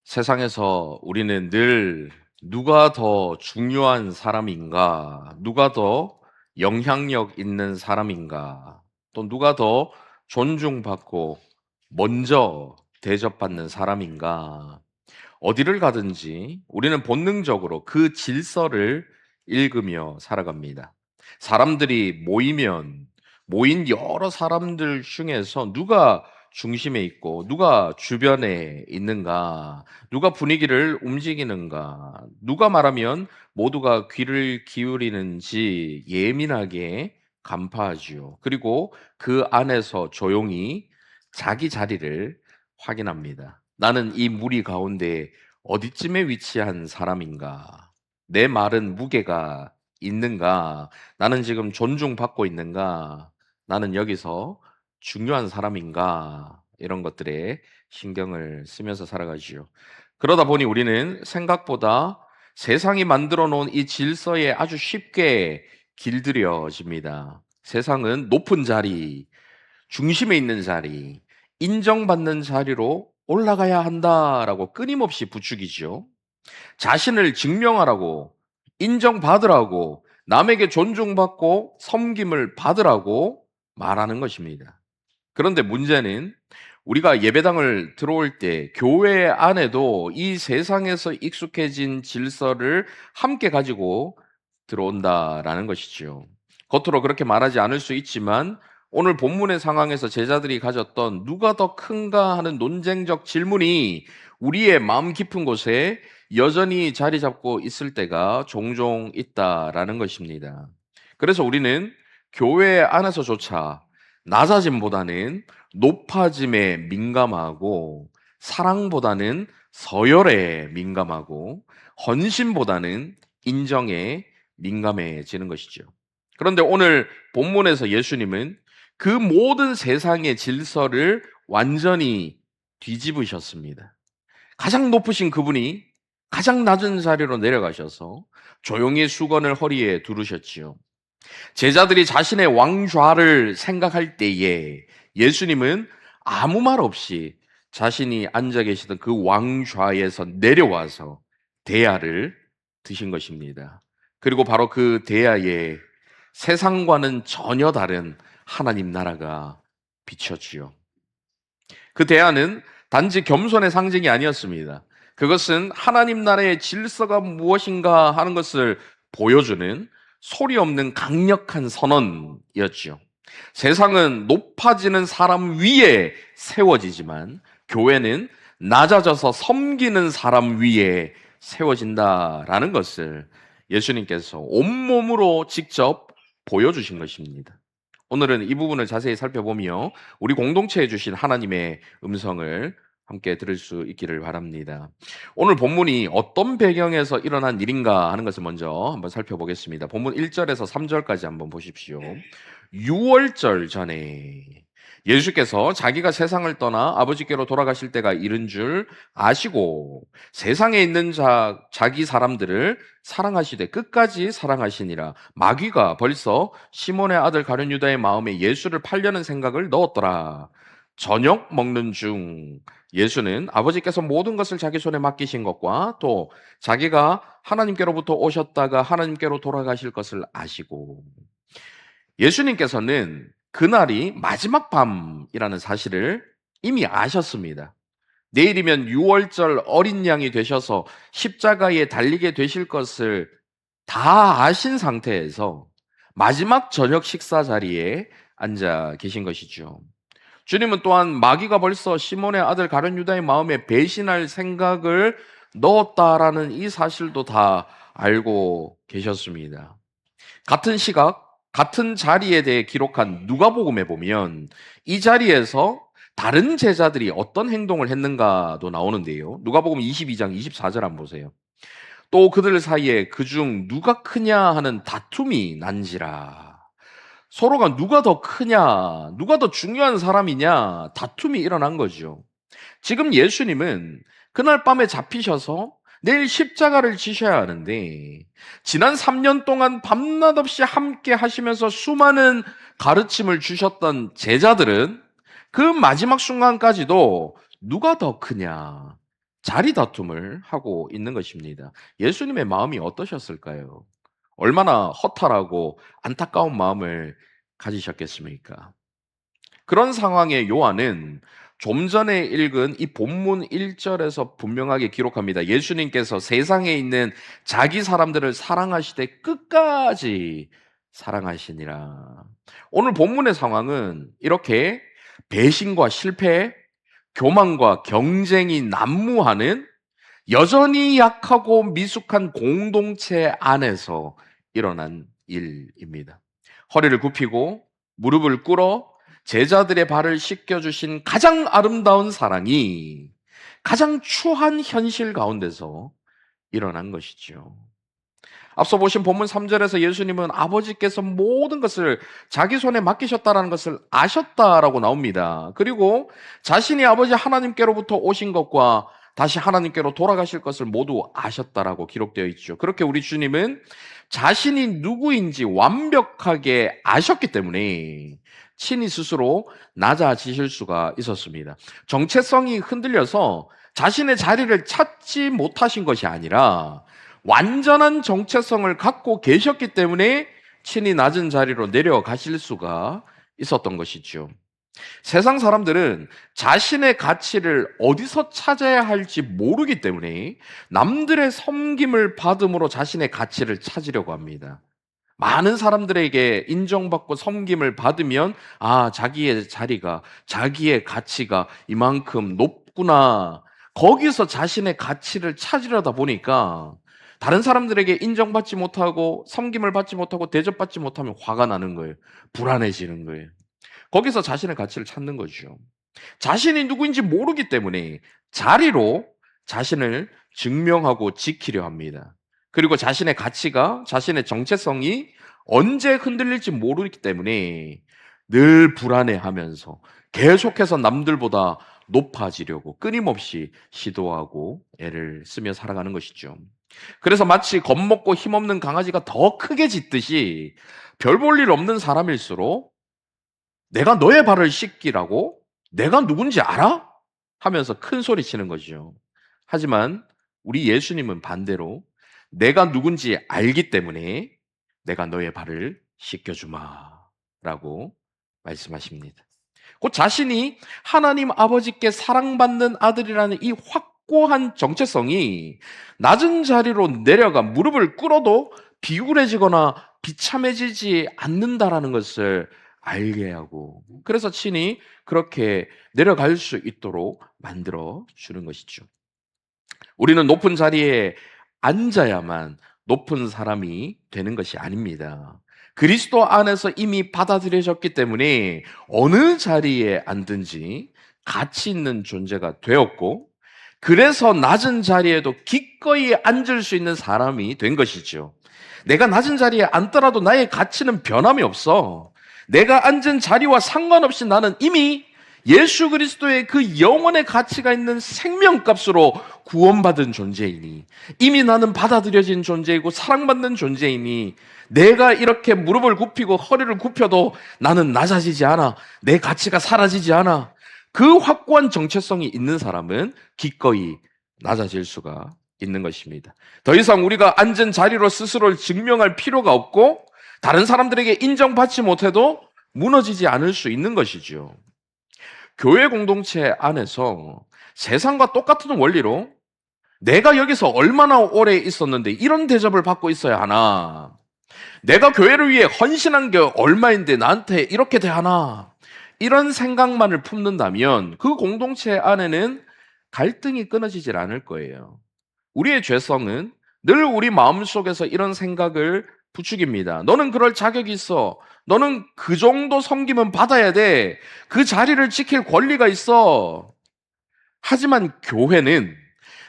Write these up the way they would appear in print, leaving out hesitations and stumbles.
세상에서 우리는 늘 누가 더 중요한 사람인가, 누가 더 영향력 있는 사람인가, 또 누가 더 존중받고 먼저 대접받는 사람인가, 어디를 가든지 우리는 본능적으로 그 질서를 읽으며 살아갑니다. 사람들이 모인 여러 사람들 중에서 누가 중심에 있고 누가 주변에 있는가, 누가 분위기를 움직이는가, 누가 말하면 모두가 귀를 기울이는지 예민하게 간파하지요. 그리고 그 안에서 조용히 자기 자리를 확인합니다. 나는 이 무리 가운데 어디쯤에 위치한 사람인가? 내 말은 무게가 있는가? 나는 지금 존중받고 있는가? 나는 여기서 중요한 사람인가? 이런 것들에 신경을 쓰면서 살아가지요. 그러다 보니 우리는 생각보다 세상이 만들어 놓은 이 질서에 아주 쉽게 길들여집니다. 세상은 높은 자리, 중심에 있는 자리, 인정받는 자리로 올라가야 한다라고 끊임없이 부추기죠. 자신을 증명하라고, 인정받으라고, 남에게 존중받고 섬김을 받으라고 말하는 것입니다. 그런데 문제는 우리가 예배당을 들어올 때 교회 안에도 이 세상에서 익숙해진 질서를 함께 가지고 들어온다라는 것이죠. 겉으로 그렇게 말하지 않을 수 있지만 오늘 본문의 상황에서 제자들이 가졌던 누가 더 큰가 하는 논쟁적 질문이 우리의 마음 깊은 곳에 여전히 자리 잡고 있을 때가 종종 있다라는 것입니다. 그래서 우리는 교회 안에서조차 낮아짐보다는 높아짐에 민감하고, 사랑보다는 서열에 민감하고, 헌신보다는 인정에 민감해지는 것이죠. 그런데 오늘 본문에서 예수님은 그 모든 세상의 질서를 완전히 뒤집으셨습니다. 가장 높으신 그분이 가장 낮은 자리로 내려가셔서 조용히 수건을 허리에 두르셨지요. 제자들이 자신의 왕좌를 생각할 때에 예수님은 아무 말 없이 자신이 앉아 계시던 그 왕좌에서 내려와서 대야를 드신 것입니다. 그리고 바로 그 대야에 세상과는 전혀 다른 하나님 나라가 비쳤지요. 그 대야는 단지 겸손의 상징이 아니었습니다. 그것은 하나님 나라의 질서가 무엇인가 하는 것을 보여주는 소리 없는 강력한 선언이었죠. 세상은 높아지는 사람 위에 세워지지만 교회는 낮아져서 섬기는 사람 위에 세워진다라는 것을 예수님께서 온몸으로 직접 보여주신 것입니다. 오늘은 이 부분을 자세히 살펴보며 우리 공동체에 주신 하나님의 음성을 함께 들을 수 있기를 바랍니다. 오늘 본문이 어떤 배경에서 일어난 일인가 하는 것을 먼저 한번 살펴보겠습니다. 본문 1절에서 3절까지 한번 보십시오. 유월절 전에 예수께서 자기가 세상을 떠나 아버지께로 돌아가실 때가 이른 줄 아시고 세상에 있는 자기 사람들을 사랑하시되 끝까지 사랑하시니라. 마귀가 벌써 시몬의 아들 가룟 유다의 마음에 예수를 팔려는 생각을 넣었더라. 저녁 먹는 중 예수는 아버지께서 모든 것을 자기 손에 맡기신 것과 또 자기가 하나님께로부터 오셨다가 하나님께로 돌아가실 것을 아시고, 예수님께서는 그날이 마지막 밤이라는 사실을 이미 아셨습니다. 내일이면 유월절 어린 양이 되셔서 십자가에 달리게 되실 것을 다 아신 상태에서 마지막 저녁 식사 자리에 앉아 계신 것이죠. 주님은 또한 마귀가 벌써 시몬의 아들 가룟 유다의 마음에 배신할 생각을 넣었다라는 이 사실도 다 알고 계셨습니다. 같은 시각, 같은 자리에 대해 기록한 누가복음에 보면 이 자리에서 다른 제자들이 어떤 행동을 했는가도 나오는데요. 누가복음 22장 24절 한번 보세요. 또 그들 사이에 그중 누가 크냐 하는 다툼이 난지라. 서로가 누가 더 크냐, 누가 더 중요한 사람이냐 다툼이 일어난 거죠. 지금 예수님은 그날 밤에 잡히셔서 내일 십자가를 지셔야 하는데 지난 3년 동안 밤낮 없이 함께 하시면서 수많은 가르침을 주셨던 제자들은 그 마지막 순간까지도 누가 더 크냐, 자리 다툼을 하고 있는 것입니다. 예수님의 마음이 어떠셨을까요? 얼마나 허탈하고 안타까운 마음을 가지셨겠습니까? 그런 상황에 요한은 좀 전에 읽은 이 본문 1절에서 분명하게 기록합니다. 예수님께서 세상에 있는 자기 사람들을 사랑하시되 끝까지 사랑하시니라. 오늘 본문의 상황은 이렇게 배신과 실패, 교만과 경쟁이 난무하는 여전히 약하고 미숙한 공동체 안에서 일어난 일입니다. 허리를 굽히고 무릎을 꿇어 제자들의 발을 씻겨주신 가장 아름다운 사랑이 가장 추한 현실 가운데서 일어난 것이죠. 앞서 보신 본문 3절에서 예수님은 아버지께서 모든 것을 자기 손에 맡기셨다라는 것을 아셨다라고 나옵니다. 그리고 자신이 아버지 하나님께로부터 오신 것과 다시 하나님께로 돌아가실 것을 모두 아셨다라고 기록되어 있죠. 그렇게 우리 주님은 자신이 누구인지 완벽하게 아셨기 때문에 친히 스스로 낮아지실 수가 있었습니다. 정체성이 흔들려서 자신의 자리를 찾지 못하신 것이 아니라 완전한 정체성을 갖고 계셨기 때문에 친히 낮은 자리로 내려가실 수가 있었던 것이죠. 세상 사람들은 자신의 가치를 어디서 찾아야 할지 모르기 때문에 남들의 섬김을 받음으로 자신의 가치를 찾으려고 합니다. 많은 사람들에게 인정받고 섬김을 받으면 자기의 자리가, 자기의 가치가 이만큼 높구나. 거기서 자신의 가치를 찾으려다 보니까 다른 사람들에게 인정받지 못하고 섬김을 받지 못하고 대접받지 못하면 화가 나는 거예요. 불안해지는 거예요. 거기서 자신의 가치를 찾는 거죠. 자신이 누구인지 모르기 때문에 자리로 자신을 증명하고 지키려 합니다. 그리고 자신의 가치가, 자신의 정체성이 언제 흔들릴지 모르기 때문에 늘 불안해하면서 계속해서 남들보다 높아지려고 끊임없이 시도하고 애를 쓰며 살아가는 것이죠. 그래서 마치 겁먹고 힘없는 강아지가 더 크게 짖듯이 별 볼 일 없는 사람일수록 내가 너의 발을 씻기라고? 내가 누군지 알아? 하면서 큰 소리 치는 거죠. 하지만 우리 예수님은 반대로 내가 누군지 알기 때문에 내가 너의 발을 씻겨주마 라고 말씀하십니다. 곧 자신이 하나님 아버지께 사랑받는 아들이라는 이 확고한 정체성이 낮은 자리로 내려가 무릎을 꿇어도 비굴해지거나 비참해지지 않는다라는 것을 알게 하고, 그래서 친히 그렇게 내려갈 수 있도록 만들어 주는 것이죠. 우리는 높은 자리에 앉아야만 높은 사람이 되는 것이 아닙니다. 그리스도 안에서 이미 받아들여졌기 때문에 어느 자리에 앉든지 가치 있는 존재가 되었고, 그래서 낮은 자리에도 기꺼이 앉을 수 있는 사람이 된 것이죠. 내가 낮은 자리에 앉더라도 나의 가치는 변함이 없어. 내가 앉은 자리와 상관없이 나는 이미 예수 그리스도의 그 영원의 가치가 있는 생명값으로 구원받은 존재이니, 이미 나는 받아들여진 존재이고 사랑받는 존재이니, 내가 이렇게 무릎을 굽히고 허리를 굽혀도 나는 낮아지지 않아. 내 가치가 사라지지 않아. 그 확고한 정체성이 있는 사람은 기꺼이 낮아질 수가 있는 것입니다. 더 이상 우리가 앉은 자리로 스스로를 증명할 필요가 없고, 다른 사람들에게 인정받지 못해도 무너지지 않을 수 있는 것이죠. 교회 공동체 안에서 세상과 똑같은 원리로 내가 여기서 얼마나 오래 있었는데 이런 대접을 받고 있어야 하나? 내가 교회를 위해 헌신한 게 얼마인데 나한테 이렇게 대하나? 이런 생각만을 품는다면 그 공동체 안에는 갈등이 끊어지질 않을 거예요. 우리의 죄성은 늘 우리 마음속에서 이런 생각을 부추깁니다. 너는 그럴 자격이 있어. 너는 그 정도 섬김은 받아야 돼. 그 자리를 지킬 권리가 있어. 하지만 교회는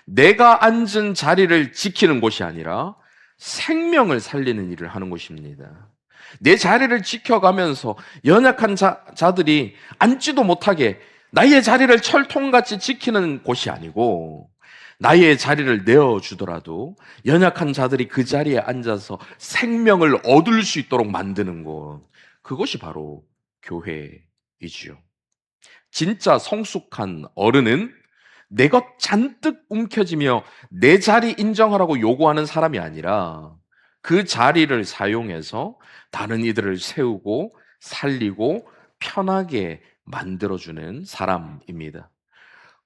내가 앉은 자리를 지키는 곳이 아니라 생명을 살리는 일을 하는 곳입니다. 내 자리를 지켜가면서 연약한 자들이 앉지도 못하게 나의 자리를 철통같이 지키는 곳이 아니고, 나의 자리를 내어주더라도 연약한 자들이 그 자리에 앉아서 생명을 얻을 수 있도록 만드는 곳, 그것이 바로 교회이지요. 진짜 성숙한 어른은 내 것 잔뜩 움켜쥐며 내 자리 인정하라고 요구하는 사람이 아니라 그 자리를 사용해서 다른 이들을 세우고 살리고 편하게 만들어주는 사람입니다.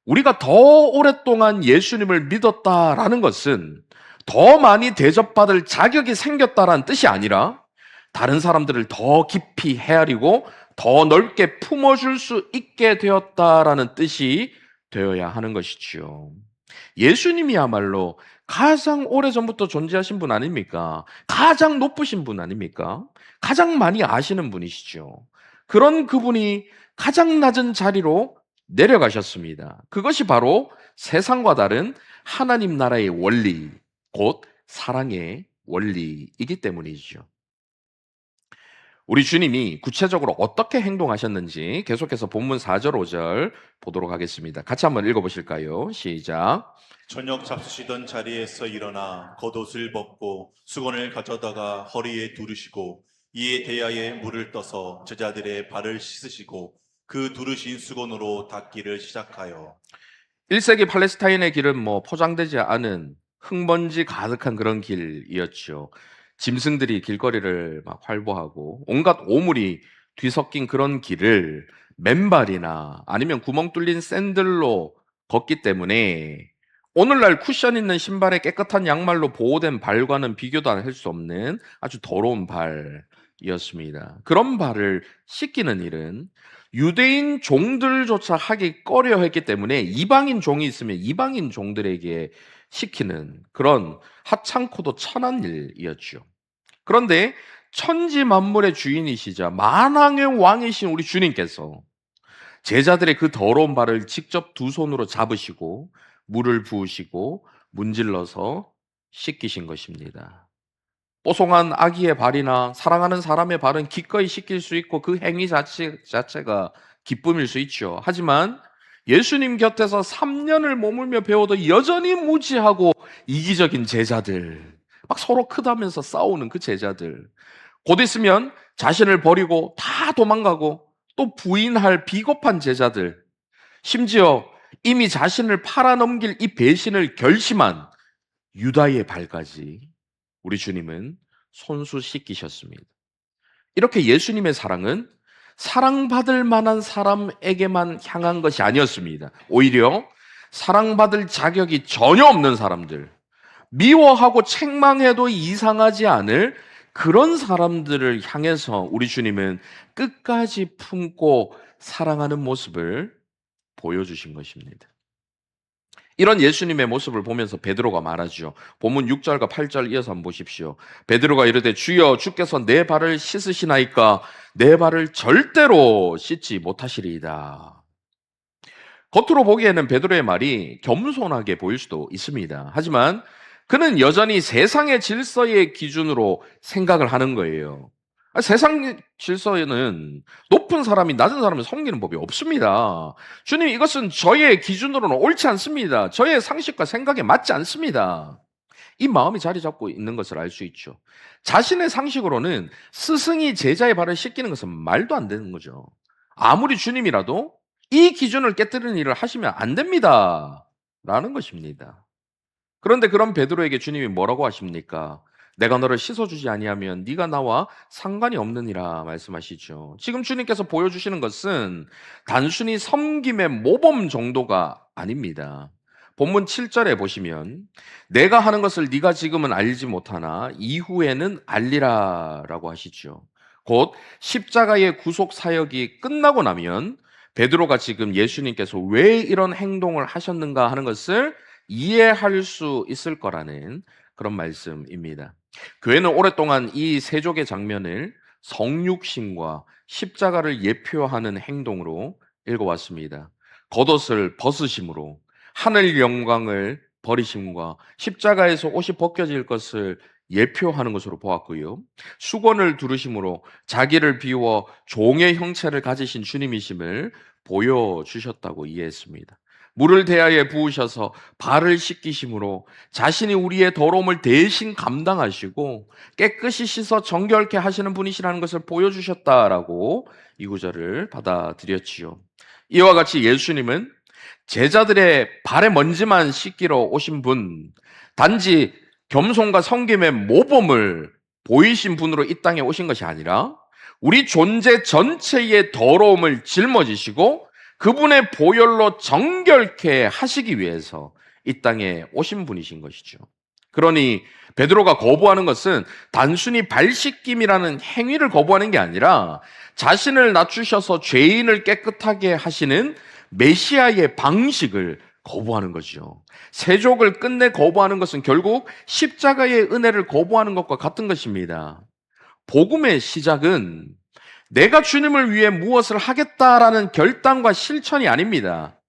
우리가 더 오랫동안 예수님을 믿었다라는 것은 더 많이 대접받을 자격이 생겼다라는 뜻이 아니라 다른 사람들을 더 깊이 헤아리고 더 넓게 품어줄 수 있게 되었다라는 뜻이 되어야 하는 것이지요. 예수님이야말로 가장 오래전부터 존재하신 분 아닙니까? 가장 높으신 분 아닙니까? 가장 많이 아시는 분이시죠. 그런 그분이 가장 낮은 자리로 내려가셨습니다. 그것이 바로 세상과 다른 하나님 나라의 원리, 곧 사랑의 원리이기 때문이죠. 우리 주님이 구체적으로 어떻게 행동하셨는지 계속해서 본문 4절, 5절 보도록 하겠습니다. 같이 한번 읽어보실까요? 시작. 저녁 잡수시던 자리에서 일어나 겉옷을 벗고 수건을 가져다가 허리에 두르시고 이에 대야에 물을 떠서 제자들의 발을 씻으시고 그 두르신 수건으로 닦기를 시작하여 1세기 팔레스타인의 길은 포장되지 않은 흙먼지 가득한 그런 길이었죠. 짐승들이 길거리를 막 활보하고 온갖 오물이 뒤섞인 그런 길을 맨발이나 아니면 구멍 뚫린 샌들로 걷기 때문에 오늘날 쿠션 있는 신발에 깨끗한 양말로 보호된 발과는 비교도 할 수 없는 아주 더러운 발이었습니다. 그런 발을 씻기는 일은 유대인 종들조차 하기 꺼려 했기 때문에 이방인 종이 있으면 이방인 종들에게 시키는 그런 하찮고도 천한 일이었죠. 그런데 천지 만물의 주인이시자 만왕의 왕이신 우리 주님께서 제자들의 그 더러운 발을 직접 두 손으로 잡으시고 물을 부으시고 문질러서 씻기신 것입니다. 뽀송한 아기의 발이나 사랑하는 사람의 발은 기꺼이 씻길 수 있고 그 행위 자체가 기쁨일 수 있죠. 하지만 예수님 곁에서 3년을 머물며 배워도 여전히 무지하고 이기적인 제자들, 막 서로 크다면서 싸우는 그 제자들, 곧 있으면 자신을 버리고 다 도망가고 또 부인할 비겁한 제자들, 심지어 이미 자신을 팔아넘길 이 배신을 결심한 유다의 발까지 우리 주님은 손수 씻기셨습니다. 이렇게 예수님의 사랑은 사랑받을 만한 사람에게만 향한 것이 아니었습니다. 오히려 사랑받을 자격이 전혀 없는 사람들, 미워하고 책망해도 이상하지 않을 그런 사람들을 향해서 우리 주님은 끝까지 품고 사랑하는 모습을 보여주신 것입니다. 이런 예수님의 모습을 보면서 베드로가 말하죠. 본문 6절과 8절 이어서 한번 보십시오. 베드로가 이르되 주여 주께서 내 발을 씻으시나이까 내 발을 절대로 씻지 못하시리이다. 겉으로 보기에는 베드로의 말이 겸손하게 보일 수도 있습니다. 하지만 그는 여전히 세상의 질서의 기준으로 생각을 하는 거예요. 세상 질서에는 높은 사람이 낮은 사람을 섬기는 법이 없습니다. 주님, 이것은 저의 기준으로는 옳지 않습니다. 저의 상식과 생각에 맞지 않습니다. 이 마음이 자리 잡고 있는 것을 알 수 있죠. 자신의 상식으로는 스승이 제자의 발을 씻기는 것은 말도 안 되는 거죠. 아무리 주님이라도 이 기준을 깨뜨리는 일을 하시면 안 됩니다. 라는 것입니다. 그런데 그런 베드로에게 주님이 뭐라고 하십니까? 내가 너를 씻어주지 아니하면 네가 나와 상관이 없느니라 말씀하시죠. 지금 주님께서 보여주시는 것은 단순히 섬김의 모범 정도가 아닙니다. 본문 7절에 보시면 내가 하는 것을 네가 지금은 알지 못하나 이후에는 알리라 라고 하시죠. 곧 십자가의 구속 사역이 끝나고 나면 베드로가 지금 예수님께서 왜 이런 행동을 하셨는가 하는 것을 이해할 수 있을 거라는 그런 말씀입니다. 교회는 오랫동안 이 세족의 장면을 성육신과 십자가를 예표하는 행동으로 읽어왔습니다. 겉옷을 벗으심으로 하늘 영광을 버리심과 십자가에서 옷이 벗겨질 것을 예표하는 것으로 보았고요. 수건을 두르심으로 자기를 비워 종의 형체를 가지신 주님이심을 보여주셨다고 이해했습니다. 물을 대야에 부으셔서 발을 씻기심으로 자신이 우리의 더러움을 대신 감당하시고 깨끗이 씻어 정결케 하시는 분이시라는 것을 보여주셨다라고 이 구절을 받아들였지요. 이와 같이 예수님은 제자들의 발의 먼지만 씻기러 오신 분, 단지 겸손과 섬김의 모범을 보이신 분으로 이 땅에 오신 것이 아니라 우리 존재 전체의 더러움을 짊어지시고 그분의 보혈로 정결케 하시기 위해서 이 땅에 오신 분이신 것이죠. 그러니 베드로가 거부하는 것은 단순히 발 씻김이라는 행위를 거부하는 게 아니라 자신을 낮추셔서 죄인을 깨끗하게 하시는 메시아의 방식을 거부하는 거죠. 세족을 끝내 거부하는 것은 결국 십자가의 은혜를 거부하는 것과 같은 것입니다. 복음의 시작은 내가 주님을 위해 무엇을 하겠다라는 결단과 실천이 아닙니다.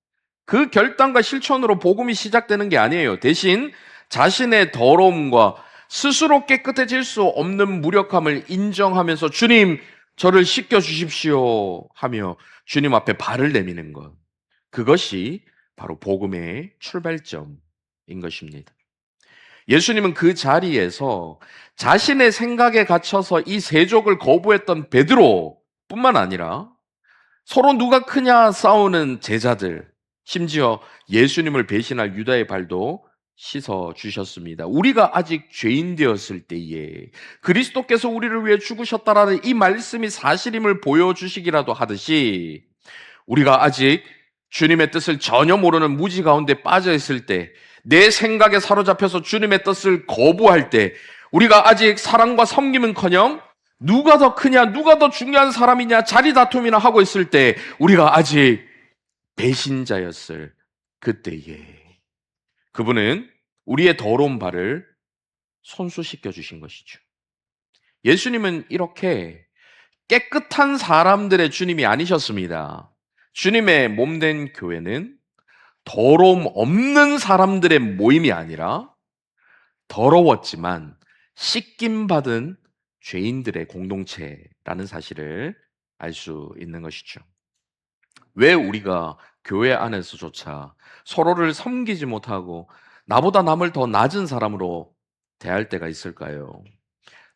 그 결단과 실천으로 복음이 시작되는 게 아니에요. 대신 자신의 더러움과 스스로 깨끗해질 수 없는 무력함을 인정하면서 주님, 저를 씻겨 주십시오 하며 주님 앞에 발을 내미는 것. 그것이 바로 복음의 출발점인 것입니다. 예수님은 그 자리에서 자신의 생각에 갇혀서 이 세족을 거부했던 베드로뿐만 아니라 서로 누가 크냐 싸우는 제자들, 심지어 예수님을 배신할 유다의 발도 씻어 주셨습니다. 우리가 아직 죄인 되었을 때에 그리스도께서 우리를 위해 죽으셨다라는 이 말씀이 사실임을 보여주시기라도 하듯이 우리가 아직 주님의 뜻을 전혀 모르는 무지 가운데 빠져 있을 때, 내 생각에 사로잡혀서 주님의 뜻을 거부할 때, 우리가 아직 사랑과 섬김은커녕 누가 더 크냐, 누가 더 중요한 사람이냐 자리 다툼이나 하고 있을 때 우리가 아직 배신자였을 그때에 그분은 우리의 더러운 발을 손수시켜 주신 것이죠. 예수님은 이렇게 깨끗한 사람들의 주님이 아니셨습니다. 주님의 몸된 교회는 더러움 없는 사람들의 모임이 아니라 더러웠지만 씻김받은 죄인들의 공동체라는 사실을 알 수 있는 것이죠. 왜 우리가 교회 안에서조차 서로를 섬기지 못하고 나보다 남을 더 낮은 사람으로 대할 때가 있을까요?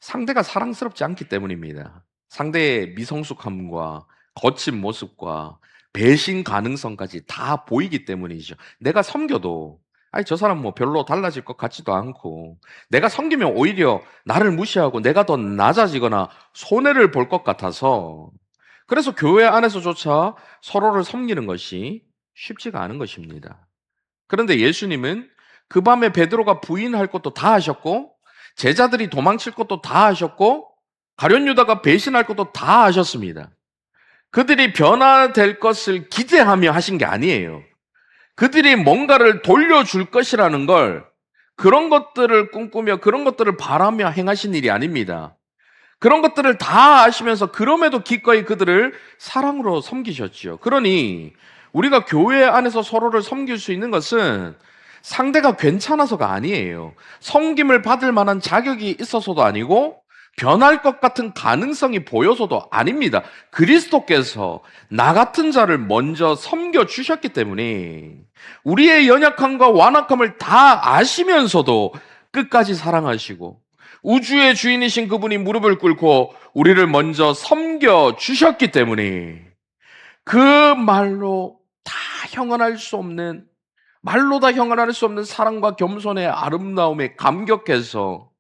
상대가 사랑스럽지 않기 때문입니다. 상대의 미성숙함과 거친 모습과 배신 가능성까지 다 보이기 때문이죠. 내가 섬겨도 아니 저 사람 뭐 별로 달라질 것 같지도 않고 내가 섬기면 오히려 나를 무시하고 내가 더 낮아지거나 손해를 볼 것 같아서 그래서 교회 안에서조차 서로를 섬기는 것이 쉽지가 않은 것입니다. 그런데 예수님은 그 밤에 베드로가 부인할 것도 다 하셨고 제자들이 도망칠 것도 다 하셨고 가룟 유다가 배신할 것도 다 하셨습니다. 그들이 변화될 것을 기대하며 하신 게 아니에요. 그들이 뭔가를 돌려줄 것이라는 걸 그런 것들을 꿈꾸며 그런 것들을 바라며 행하신 일이 아닙니다. 그런 것들을 다 아시면서 그럼에도 기꺼이 그들을 사랑으로 섬기셨지요. 그러니 우리가 교회 안에서 서로를 섬길 수 있는 것은 상대가 괜찮아서가 아니에요. 섬김을 받을 만한 자격이 있어서도 아니고 변할 것 같은 가능성이 보여서도 아닙니다. 그리스도께서 나 같은 자를 먼저 섬겨 주셨기 때문에 우리의 연약함과 완악함을 다 아시면서도 끝까지 사랑하시고 우주의 주인이신 그분이 무릎을 꿇고 우리를 먼저 섬겨 주셨기 때문에 그 말로 다 형언할 수 없는 말로 다 형언할 수 없는 사랑과 겸손의 아름다움에 감격해서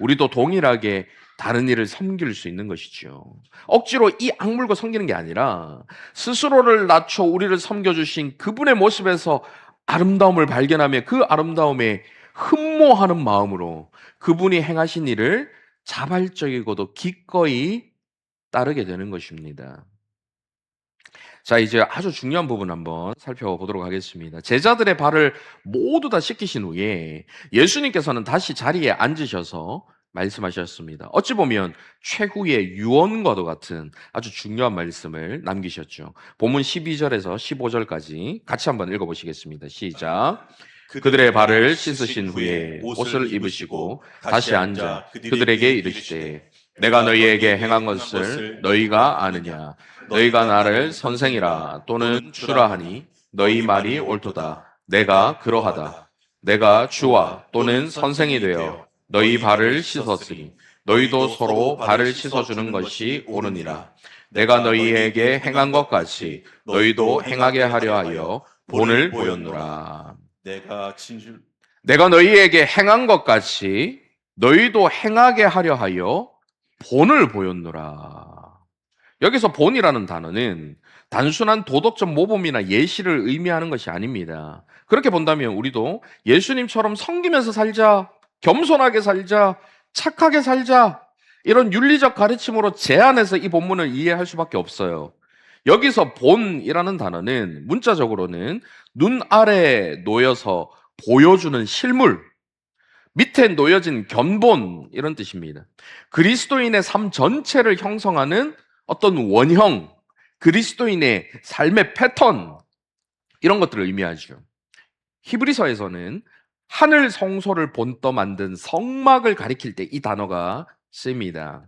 우리도 동일하게 다른 이를 섬길 수 있는 것이죠. 억지로 이 악물고 섬기는 게 아니라 스스로를 낮춰 우리를 섬겨주신 그분의 모습에서 아름다움을 발견하며 그 아름다움에 흠모하는 마음으로 그분이 행하신 일을 자발적이고도 기꺼이 따르게 되는 것입니다. 자, 이제 아주 중요한 부분 한번 살펴보도록 하겠습니다. 제자들의 발을 모두 다 씻기신 후에 예수님께서는 다시 자리에 앉으셔서 말씀하셨습니다. 어찌 보면 최후의 유언과도 같은 아주 중요한 말씀을 남기셨죠. 본문 12절에서 15절까지 같이 한번 읽어보시겠습니다. 시작. 그들의 발을 씻으신 후에 옷을 입으시고 다시 앉아 그들에게 이르시되 내가 너희에게 행한 것을 너희가 아느냐? 너희가 나를 선생이라 또는 주라 하니 너희 말이 옳도다. 내가 그러하다. 내가 주와 또는 선생이 되어 너희 발을 씻었으니 너희도 서로 발을 씻어주는 것이 옳으니라. 내가 너희에게 행한 것 같이 너희도 행하게 하려 하여 본을 보였노라. 내가 너희에게 행한 것 같이 너희도 행하게 하려 하여 본을 보였노라. 여기서 본이라는 단어는 단순한 도덕적 모범이나 예시를 의미하는 것이 아닙니다. 그렇게 본다면 우리도 예수님처럼 섬기면서 살자, 겸손하게 살자, 착하게 살자, 이런 윤리적 가르침으로 제안해서 이 본문을 이해할 수밖에 없어요. 여기서 본이라는 단어는 문자적으로는 눈 아래에 놓여서 보여주는 실물, 밑에 놓여진 견본, 이런 뜻입니다. 그리스도인의 삶 전체를 형성하는 어떤 원형, 그리스도인의 삶의 패턴, 이런 것들을 의미하죠. 히브리서에서는 하늘 성소를 본떠 만든 성막을 가리킬 때 이 단어가 쓰입니다.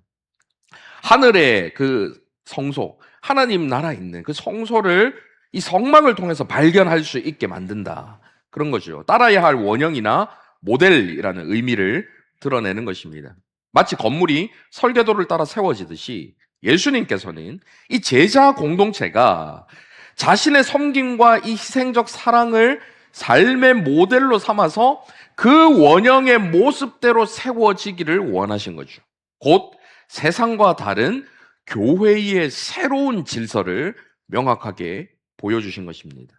하늘의 그 성소, 하나님 나라에 있는 그 성소를 이 성막을 통해서 발견할 수 있게 만든다. 그런 거죠. 따라야 할 원형이나 모델이라는 의미를 드러내는 것입니다. 마치 건물이 설계도를 따라 세워지듯이 예수님께서는 이 제자 공동체가 자신의 섬김과 이 희생적 사랑을 삶의 모델로 삼아서 그 원형의 모습대로 세워지기를 원하신 거죠. 곧 세상과 다른 교회의 새로운 질서를 명확하게 보여주신 것입니다.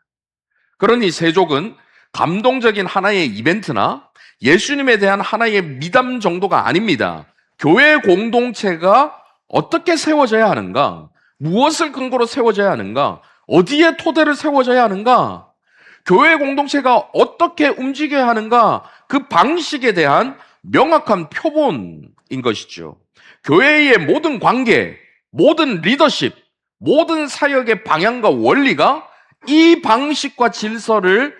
그러니 세족은 감동적인 하나의 이벤트나 예수님에 대한 하나의 미담 정도가 아닙니다. 교회 공동체가 어떻게 세워져야 하는가? 무엇을 근거로 세워져야 하는가? 어디에 토대를 세워져야 하는가? 교회 공동체가 어떻게 움직여야 하는가? 그 방식에 대한 명확한 표본인 것이죠. 교회의 모든 관계, 모든 리더십, 모든 사역의 방향과 원리가 이 방식과 질서를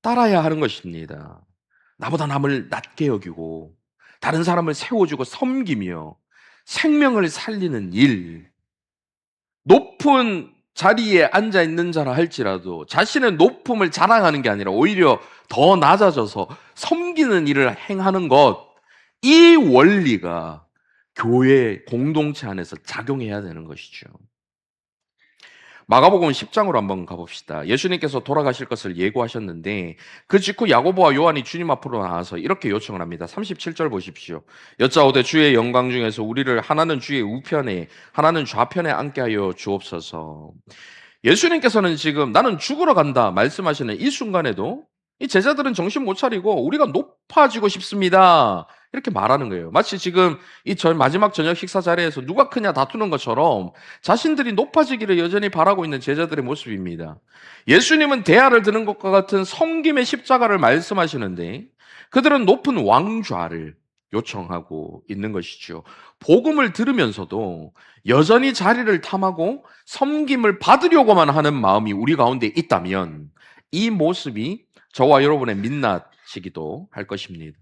따라야 하는 것입니다. 나보다 남을 낮게 여기고 다른 사람을 세워주고 섬기며 생명을 살리는 일, 높은 자리에 앉아 있는 자라 할지라도 자신의 높음을 자랑하는 게 아니라 오히려 더 낮아져서 섬기는 일을 행하는 것, 이 원리가 교회 공동체 안에서 작용해야 되는 것이죠. 마가복음 10장으로 한번 가봅시다. 예수님께서 돌아가실 것을 예고하셨는데 그 직후 야고보와 요한이 주님 앞으로 나와서 이렇게 요청을 합니다. 37절 보십시오. 여짜오되 주의 영광 중에서 우리를 하나는 주의 우편에 하나는 좌편에 앉게 하여 주옵소서. 예수님께서는 지금 나는 죽으러 간다 말씀하시는 이 순간에도 이 제자들은 정신 못 차리고 우리가 높아지고 싶습니다, 이렇게 말하는 거예요. 마치 지금 이 마지막 저녁 식사 자리에서 누가 크냐 다투는 것처럼 자신들이 높아지기를 여전히 바라고 있는 제자들의 모습입니다. 예수님은 대화를 드는 것과 같은 섬김의 십자가를 말씀하시는데 그들은 높은 왕좌를 요청하고 있는 것이죠. 복음을 들으면서도 여전히 자리를 탐하고 섬김을 받으려고만 하는 마음이 우리 가운데 있다면 이 모습이 저와 여러분의 민낯이기도 할 것입니다.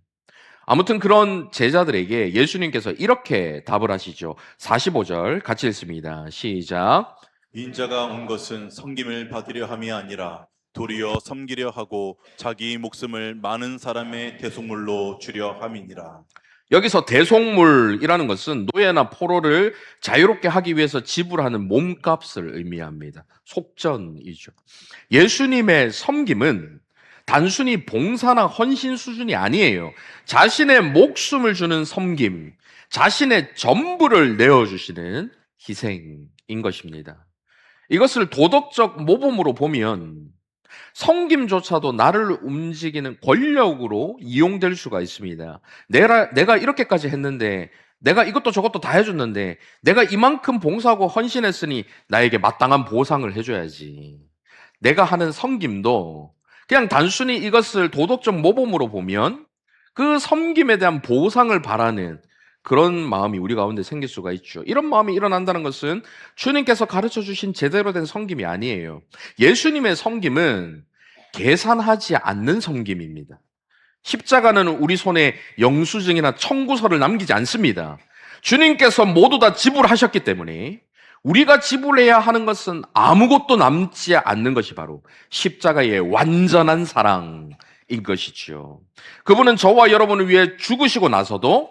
아무튼 그런 제자들에게 예수님께서 이렇게 답을 하시죠. 45절 같이 읽습니다. 시작. 인자가 온 것은 섬김을 받으려 함이 아니라 도리어 섬기려 하고 자기 목숨을 많은 사람의 대속물로 주려 함이니라. 여기서 대속물이라는 것은 노예나 포로를 자유롭게 하기 위해서 지불하는 몸값을 의미합니다. 속전이죠. 예수님의 섬김은 단순히 봉사나 헌신 수준이 아니에요. 자신의 목숨을 주는 섬김, 자신의 전부를 내어주시는 희생인 것입니다. 이것을 도덕적 모범으로 보면 섬김조차도 나를 움직이는 권력으로 이용될 수가 있습니다. 내가 이렇게까지 했는데, 내가 이것도 저것도 다 해줬는데, 내가 이만큼 봉사하고 헌신했으니 나에게 마땅한 보상을 해줘야지. 내가 하는 섬김도 그냥 단순히 이것을 도덕적 모범으로 보면 그 섬김에 대한 보상을 바라는 그런 마음이 우리 가운데 생길 수가 있죠. 이런 마음이 일어난다는 것은 주님께서 가르쳐 주신 제대로 된 섬김이 아니에요. 예수님의 섬김은 계산하지 않는 섬김입니다. 십자가는 우리 손에 영수증이나 청구서를 남기지 않습니다. 주님께서 모두 다 지불하셨기 때문에 우리가 지불해야 하는 것은 아무것도 남지 않는 것이 바로 십자가의 완전한 사랑인 것이죠. 그분은 저와 여러분을 위해 죽으시고 나서도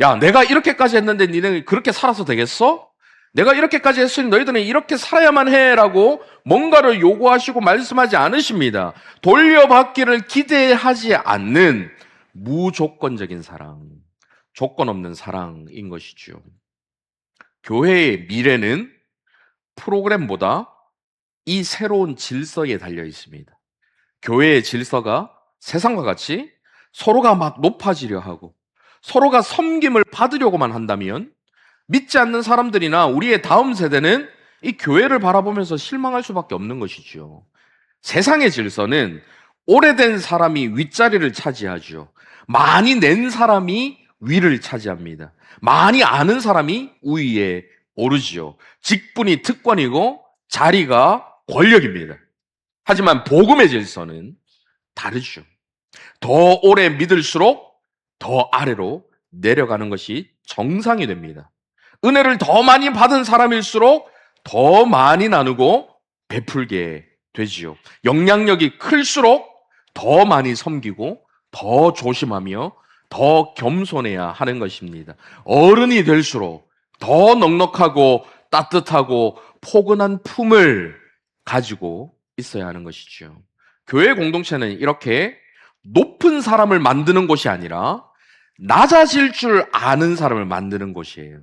야, 내가 이렇게까지 했는데 니네 그렇게 살아서 되겠어? 내가 이렇게까지 했으니 너희들은 이렇게 살아야만 해라고 뭔가를 요구하시고 말씀하지 않으십니다. 돌려받기를 기대하지 않는 무조건적인 사랑, 조건 없는 사랑인 것이죠. 교회의 미래는 프로그램보다 이 새로운 질서에 달려 있습니다. 교회의 질서가 세상과 같이 서로가 막 높아지려 하고 서로가 섬김을 받으려고만 한다면 믿지 않는 사람들이나 우리의 다음 세대는 이 교회를 바라보면서 실망할 수밖에 없는 것이죠. 세상의 질서는 오래된 사람이 윗자리를 차지하죠. 많이 낸 사람이 위를 차지합니다. 많이 아는 사람이 우위에 오르지요. 직분이 특권이고 자리가 권력입니다. 하지만 복음의 질서는 다르죠. 더 오래 믿을수록 더 아래로 내려가는 것이 정상이 됩니다. 은혜를 더 많이 받은 사람일수록 더 많이 나누고 베풀게 되지요. 영향력이 클수록 더 많이 섬기고 더 조심하며 더 겸손해야 하는 것입니다. 어른이 될수록 더 넉넉하고 따뜻하고 포근한 품을 가지고 있어야 하는 것이죠. 교회 공동체는 이렇게 높은 사람을 만드는 곳이 아니라 낮아질 줄 아는 사람을 만드는 곳이에요.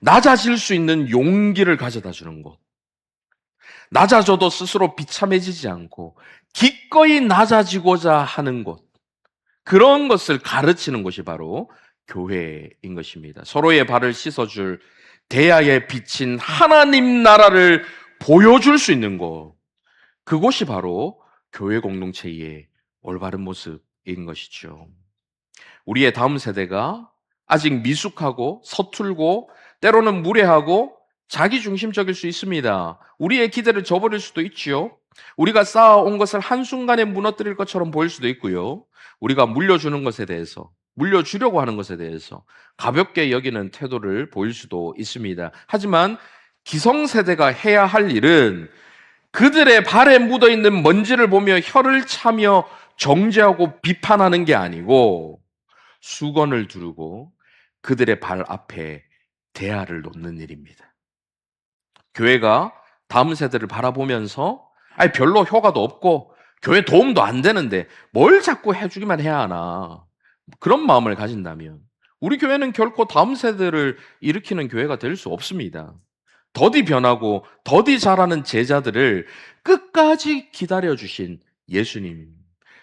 낮아질 수 있는 용기를 가져다 주는 곳. 낮아져도 스스로 비참해지지 않고 기꺼이 낮아지고자 하는 곳. 그런 것을 가르치는 곳이 바로 교회인 것입니다. 서로의 발을 씻어줄 대야에 비친 하나님 나라를 보여줄 수 있는 곳. 그곳이 바로 교회 공동체의 올바른 모습인 것이죠. 우리의 다음 세대가 아직 미숙하고 서툴고 때로는 무례하고 자기중심적일 수 있습니다. 우리의 기대를 저버릴 수도 있지요. 우리가 쌓아온 것을 한순간에 무너뜨릴 것처럼 보일 수도 있고요. 우리가 물려주는 것에 대해서, 물려주려고 하는 것에 대해서 가볍게 여기는 태도를 보일 수도 있습니다. 하지만 기성세대가 해야 할 일은 그들의 발에 묻어있는 먼지를 보며 혀를 차며 정죄하고 비판하는 게 아니고 수건을 두르고 그들의 발 앞에 대야를 놓는 일입니다. 교회가 다음 세대를 바라보면서 별로 효과도 없고 교회 도움도 안 되는데 뭘 자꾸 해주기만 해야 하나, 그런 마음을 가진다면 우리 교회는 결코 다음 세대를 일으키는 교회가 될 수 없습니다. 더디 변하고 더디 자라는 제자들을 끝까지 기다려주신 예수님,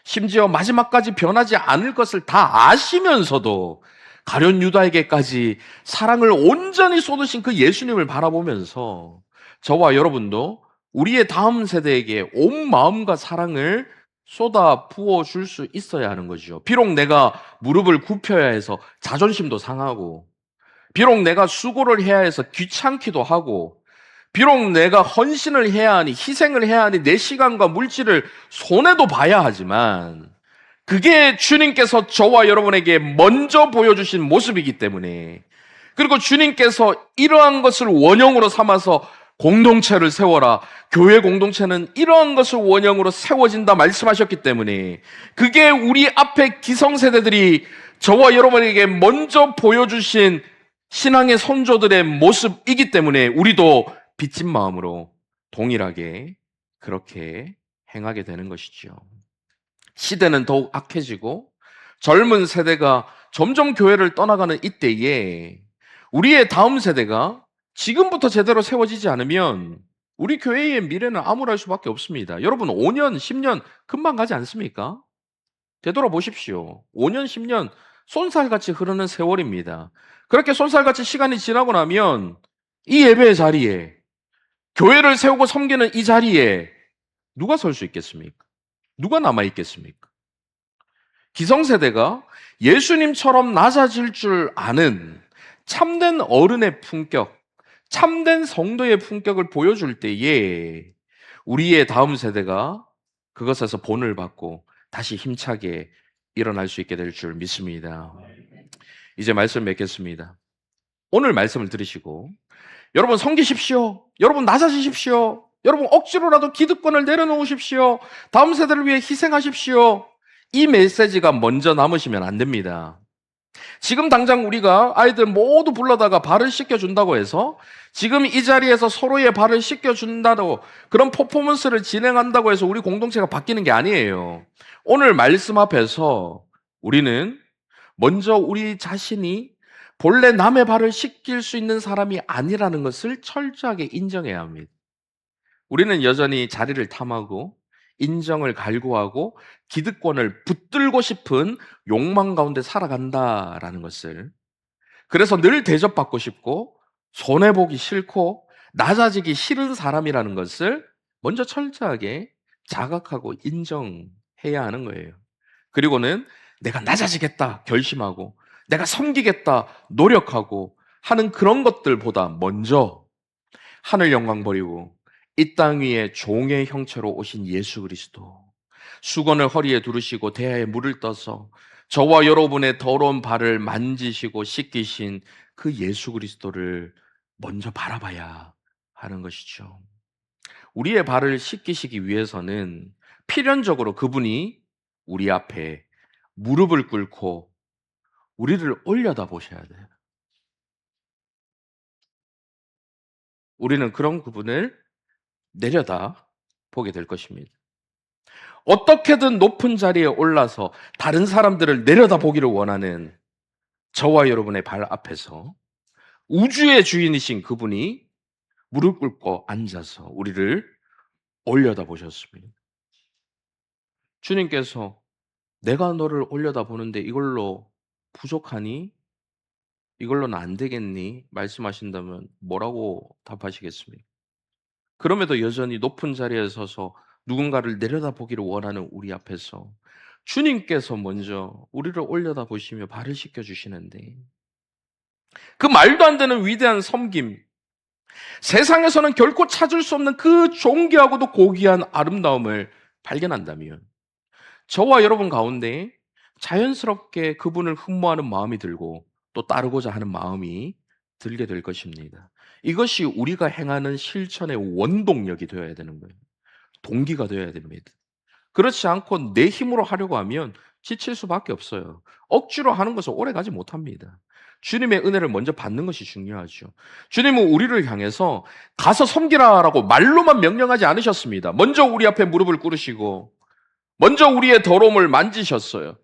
심지어 마지막까지 변하지 않을 것을 다 아시면서도 가룟 유다에게까지 사랑을 온전히 쏟으신 그 예수님을 바라보면서 저와 여러분도 우리의 다음 세대에게 온 마음과 사랑을 쏟아 부어줄 수 있어야 하는 거죠. 비록 내가 무릎을 굽혀야 해서 자존심도 상하고, 비록 내가 수고를 해야 해서 귀찮기도 하고, 비록 내가 헌신을 해야 하니, 희생을 해야 하니 내 시간과 물질을 손해도 봐야 하지만 그게 주님께서 저와 여러분에게 먼저 보여주신 모습이기 때문에, 그리고 주님께서 이러한 것을 원형으로 삼아서 공동체를 세워라, 교회 공동체는 이러한 것을 원형으로 세워진다 말씀하셨기 때문에 그게 우리 앞에 기성세대들이 저와 여러분에게 먼저 보여주신 신앙의 선조들의 모습이기 때문에 우리도 빚진 마음으로 동일하게 그렇게 행하게 되는 것이죠. 시대는 더욱 악해지고 젊은 세대가 점점 교회를 떠나가는 이때에 우리의 다음 세대가 지금부터 제대로 세워지지 않으면 우리 교회의 미래는 암울할 수밖에 없습니다. 여러분, 5년, 10년 금방 가지 않습니까? 되돌아보십시오. 5년, 10년 쏜살같이 흐르는 세월입니다. 그렇게 쏜살같이 시간이 지나고 나면 이 예배의 자리에, 교회를 세우고 섬기는 이 자리에 누가 설 수 있겠습니까? 누가 남아있겠습니까? 기성세대가 예수님처럼 낮아질 줄 아는 참된 어른의 품격, 참된 성도의 품격을 보여줄 때에 우리의 다음 세대가 그것에서 본을 받고 다시 힘차게 일어날 수 있게 될 줄 믿습니다. 이제 말씀 맺겠습니다. 오늘 말씀을 들으시고 여러분 섬기십시오, 여러분 낮아지십시오, 여러분 억지로라도 기득권을 내려놓으십시오, 다음 세대를 위해 희생하십시오, 이 메시지가 먼저 남으시면 안 됩니다. 지금 당장 우리가 아이들 모두 불러다가 발을 씻겨준다고 해서 지금 이 자리에서 서로의 발을 씻겨준다고 그런 퍼포먼스를 진행한다고 해서 우리 공동체가 바뀌는 게 아니에요. 오늘 말씀 앞에서 우리는 먼저 우리 자신이 본래 남의 발을 씻길 수 있는 사람이 아니라는 것을 철저하게 인정해야 합니다. 우리는 여전히 자리를 탐하고 인정을 갈구하고 기득권을 붙들고 싶은 욕망 가운데 살아간다라는 것을, 그래서 늘 대접받고 싶고 손해보기 싫고 낮아지기 싫은 사람이라는 것을 먼저 철저하게 자각하고 인정해야 하는 거예요. 그리고는 내가 낮아지겠다 결심하고 내가 섬기겠다 노력하고 하는 그런 것들보다 먼저 하늘 영광 버리고 이 땅 위에 종의 형체로 오신 예수 그리스도, 수건을 허리에 두르시고 대야에 물을 떠서 저와 여러분의 더러운 발을 만지시고 씻기신 그 예수 그리스도를 먼저 바라봐야 하는 것이죠. 우리의 발을 씻기시기 위해서는 필연적으로 그분이 우리 앞에 무릎을 꿇고 우리를 올려다 보셔야 돼요. 우리는 그런 그분을 내려다 보게 될 것입니다. 어떻게든 높은 자리에 올라서 다른 사람들을 내려다 보기를 원하는 저와 여러분의 발 앞에서 우주의 주인이신 그분이 무릎 꿇고 앉아서 우리를 올려다 보셨습니다. 주님께서 내가 너를 올려다 보는데 이걸로 부족하니? 이걸로는 안 되겠니? 말씀하신다면 뭐라고 답하시겠습니까? 그럼에도 여전히 높은 자리에 서서 누군가를 내려다보기를 원하는 우리 앞에서 주님께서 먼저 우리를 올려다 보시며 발을 씻겨주시는데, 그 말도 안 되는 위대한 섬김, 세상에서는 결코 찾을 수 없는 그 존귀하고도 고귀한 아름다움을 발견한다면 저와 여러분 가운데 자연스럽게 그분을 흠모하는 마음이 들고 또 따르고자 하는 마음이 들게 될 것입니다. 이것이 우리가 행하는 실천의 원동력이 되어야 되는 거예요. 동기가 되어야 됩니다. 그렇지 않고 내 힘으로 하려고 하면 지칠 수밖에 없어요. 억지로 하는 것은 오래 가지 못합니다. 주님의 은혜를 먼저 받는 것이 중요하죠. 주님은 우리를 향해서 가서 섬기라라고 말로만 명령하지 않으셨습니다. 먼저 우리 앞에 무릎을 꿇으시고 먼저 우리의 더러움을 만지셨어요.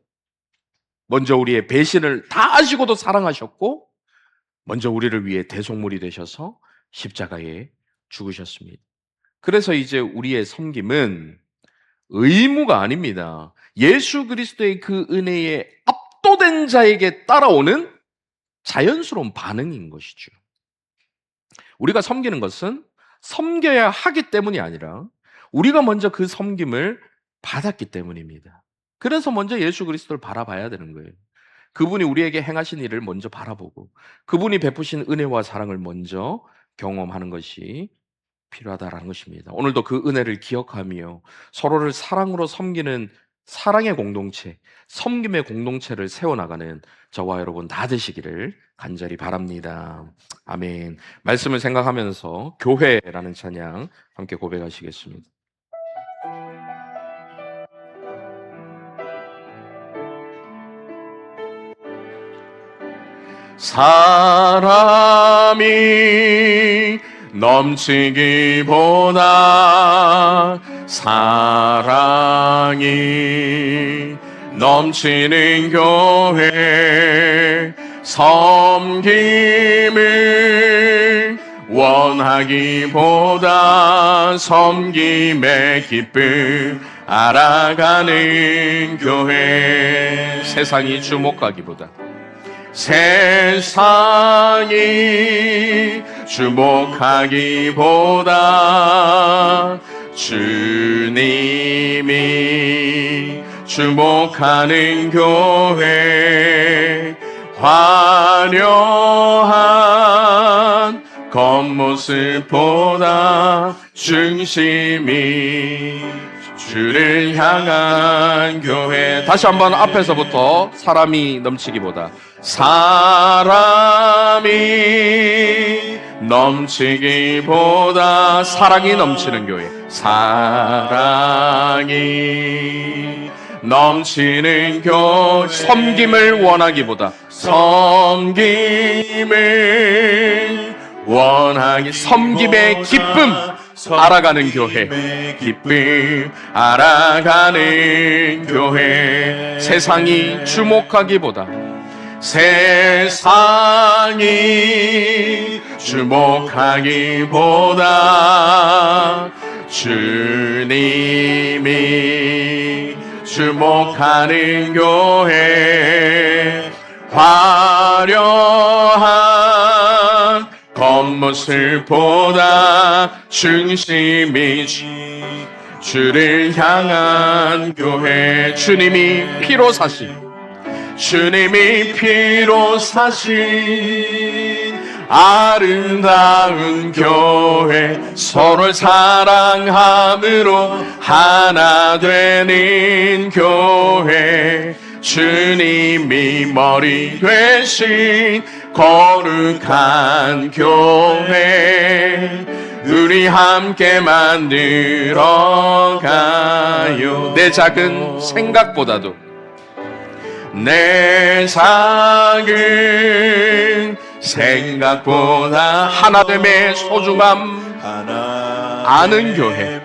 먼저 우리의 배신을 다 아시고도 사랑하셨고 먼저 우리를 위해 대속물이 되셔서 십자가에 죽으셨습니다. 그래서 이제 우리의 섬김은 의무가 아닙니다. 예수 그리스도의 그 은혜에 압도된 자에게 따라오는 자연스러운 반응인 것이죠. 우리가 섬기는 것은 섬겨야 하기 때문이 아니라 우리가 먼저 그 섬김을 받았기 때문입니다. 그래서 먼저 예수 그리스도를 바라봐야 되는 거예요. 그분이 우리에게 행하신 일을 먼저 바라보고 그분이 베푸신 은혜와 사랑을 먼저 경험하는 것이 필요하다라는 것입니다. 오늘도 그 은혜를 기억하며 서로를 사랑으로 섬기는 사랑의 공동체, 섬김의 공동체를 세워나가는 저와 여러분 다 되시기를 간절히 바랍니다. 아멘. 말씀을 생각하면서 교회라는 찬양 함께 고백하시겠습니다. 사람이 넘치기보다 사랑이 넘치는 교회, 섬김을 원하기보다 섬김의 기쁨 알아가는 교회, 세상이 주목하기보다 세상이 주목하기보다 주님이 주목하는 교회, 화려한 겉모습보다 중심이 주를 향한 교회. 다시 한번 앞에서부터 사람이 넘치기보다 사람이 넘치기보다 사랑이 넘치는 교회, 사랑이 넘치는 섬김을 원하기보다 섬김을 원하기, 섬김의 기쁨 알아가는 교회, 기쁨 알아가는 교회. 세상이 주목하기보다 주님이 주목하는 교회. 화려한 겉모습보다 중심이 주를 향한 교회. 주님이 피로 사신 아름다운 교회. 서로를 사랑함으로 하나 되는 교회. 주님이 머리 되신 거룩한 교회. 우리 함께 만들어가요. 내 작은 생각보다도, 내 작은 생각보다 하나됨의 소중함 아는 교회.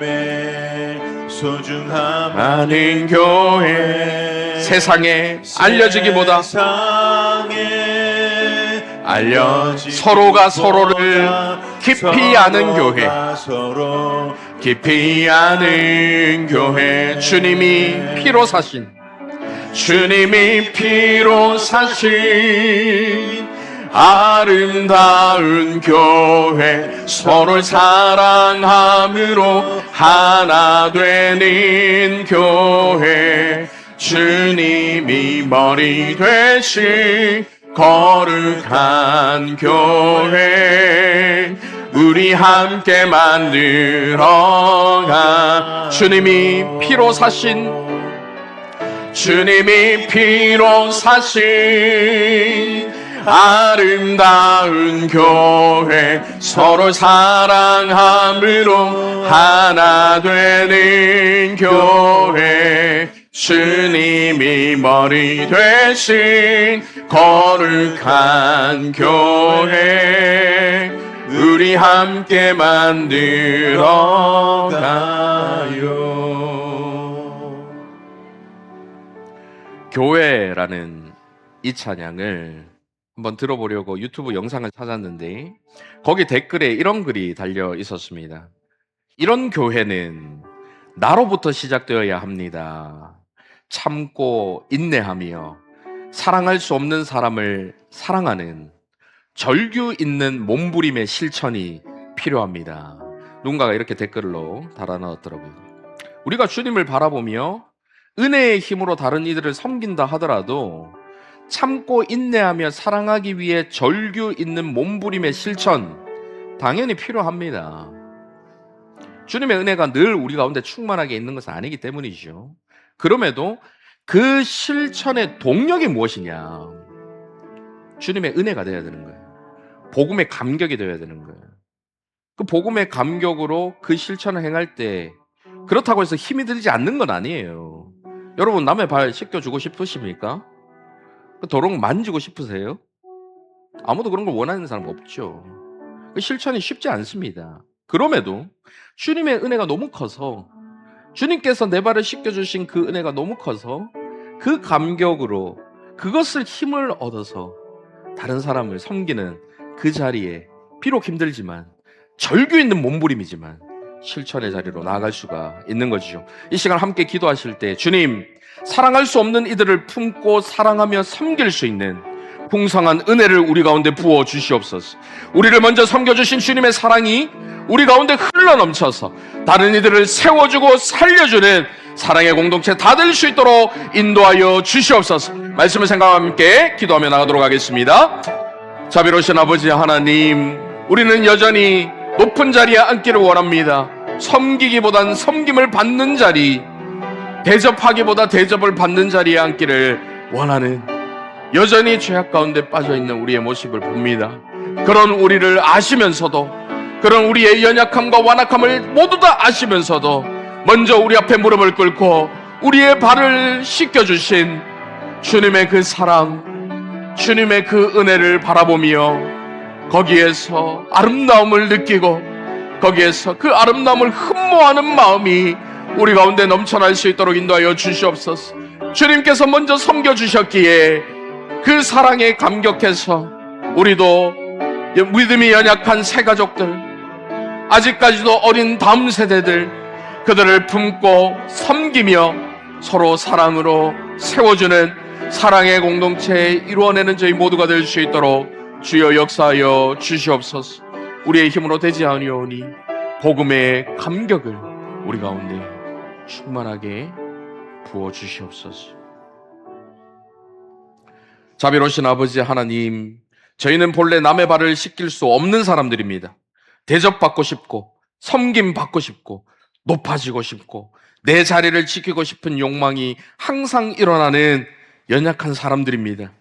아는 교회. 세상에 알려지기보다 서로가 서로를 깊이 아는 교회. 깊이 아는 교회. 주님이 피로 사신 아름다운 교회. 서로를 사랑함으로 하나 되는 교회. 주님이 머리 되신 거룩한 교회. 우리 함께 만들어가. 주님이 피로 사신 아름다운 교회. 서로 사랑함으로 하나 되는 교회. 주님이 머리 되신 거룩한 교회. 우리 함께 만들어가요. 교회라는 이 찬양을 한번 들어보려고 유튜브 영상을 찾았는데, 거기 댓글에 이런 글이 달려 있었습니다. 이런 교회는 나로부터 시작되어야 합니다. 참고 인내하며 사랑할 수 없는 사람을 사랑하는 절규 있는 몸부림의 실천이 필요합니다. 누군가가 이렇게 댓글로 달아넣었더라고요. 우리가 주님을 바라보며 은혜의 힘으로 다른 이들을 섬긴다 하더라도 참고 인내하며 사랑하기 위해 절규 있는 몸부림의 실천 당연히 필요합니다. 주님의 은혜가 늘 우리 가운데 충만하게 있는 것은 아니기 때문이죠. 그럼에도 그 실천의 동력이 무엇이냐? 주님의 은혜가 되어야 되는 거예요. 복음의 감격이 되어야 되는 거예요. 그 복음의 감격으로 그 실천을 행할 때 그렇다고 해서 힘이 들지 않는 건 아니에요. 여러분, 남의 발 씻겨주고 싶으십니까? 그 더러운 거 만지고 싶으세요? 아무도 그런 걸 원하는 사람 없죠. 그 실천이 쉽지 않습니다. 그럼에도 주님의 은혜가 너무 커서, 주님께서 내 발을 씻겨주신 그 은혜가 너무 커서 그 감격으로 그것을 힘을 얻어서 다른 사람을 섬기는 그 자리에 비록 힘들지만 절규 있는 몸부림이지만 실천의 자리로 나아갈 수가 있는 것이죠. 이 시간 함께 기도하실 때, 주님, 사랑할 수 없는 이들을 품고 사랑하며 섬길 수 있는 풍성한 은혜를 우리 가운데 부어 주시옵소서. 우리를 먼저 섬겨주신 주님의 사랑이 우리 가운데 흘러넘쳐서 다른 이들을 세워주고 살려주는 사랑의 공동체 다 될 수 있도록 인도하여 주시옵소서. 말씀을 생각하며 함께 기도하며 나가도록 하겠습니다. 자비로우신 아버지 하나님, 우리는 여전히 높은 자리에 앉기를 원합니다. 섬기기보단 섬김을 받는 자리, 대접하기보다 대접을 받는 자리에 앉기를 원하는, 여전히 죄악 가운데 빠져있는 우리의 모습을 봅니다. 그런 우리를 아시면서도, 그런 우리의 연약함과 완악함을 모두 다 아시면서도 먼저 우리 앞에 무릎을 꿇고 우리의 발을 씻겨주신 주님의 그 사랑, 주님의 그 은혜를 바라보며 거기에서 아름다움을 느끼고 거기에서 그 아름다움을 흠모하는 마음이 우리 가운데 넘쳐날 수 있도록 인도하여 주시옵소서. 주님께서 먼저 섬겨주셨기에 그 사랑에 감격해서 우리도 믿음이 연약한 새 가족들, 아직까지도 어린 다음 세대들, 그들을 품고 섬기며 서로 사랑으로 세워주는 사랑의 공동체 이루어내는 저희 모두가 될 수 있도록 주여 역사하여 주시옵소서. 우리의 힘으로 되지 아니오니 복음의 감격을 우리 가운데 충만하게 부어 주시옵소서. 자비로우신 아버지 하나님, 저희는 본래 남의 발을 씻길 수 없는 사람들입니다. 대접받고 싶고 섬김받고 싶고 높아지고 싶고 내 자리를 지키고 싶은 욕망이 항상 일어나는 연약한 사람들입니다.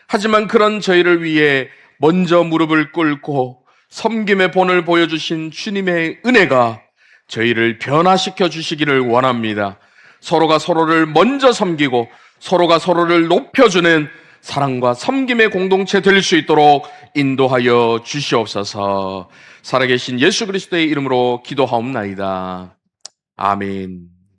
하지만 그런 저희를 위해 먼저 무릎을 꿇고 섬김의 본을 보여주신 주님의 은혜가 저희를 변화시켜 주시기를 원합니다. 서로가 서로를 먼저 섬기고 서로가 서로를 높여주는 사랑과 섬김의 공동체 될 수 있도록 인도하여 주시옵소서. 살아계신 예수 그리스도의 이름으로 기도하옵나이다. 아멘.